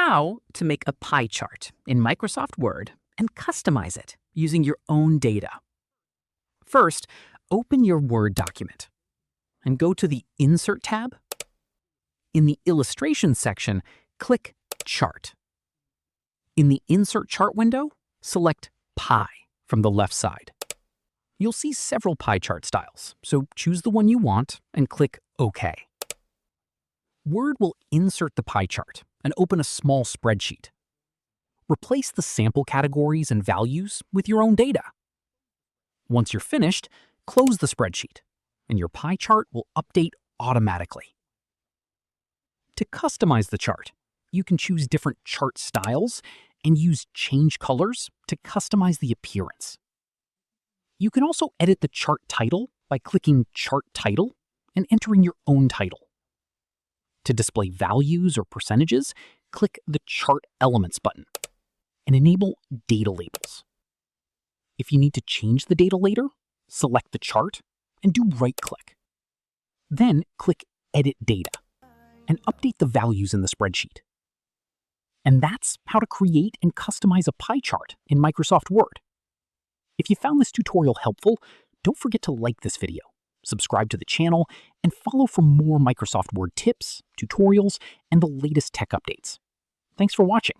how to make a pie chart in Microsoft Word and customize it using your own data. First, open your Word document and go to the Insert tab. In the Illustration section, click Chart. In the Insert Chart window, select Pie from the left side. You'll see several pie chart styles, so choose the one you want and click OK. Word will insert the pie chart and open a small spreadsheet. Replace the sample categories and values with your own data. Once you're finished, close the spreadsheet, and your pie chart will update automatically. To customize the chart, you can choose different chart styles and use change colors to customize the appearance. You can also edit the chart title by clicking Chart Title and entering your own title. To display values or percentages, click the Chart Elements button and enable Data Labels. If you need to change the data later, select the chart and do right-click. Then click Edit Data and update the values in the spreadsheet. And that's how to create and customize a pie chart in Microsoft Word. If you found this tutorial helpful, don't forget to like this video, subscribe to the channel, and follow for more Microsoft Word tips, tutorials, and the latest tech updates. Thanks for watching.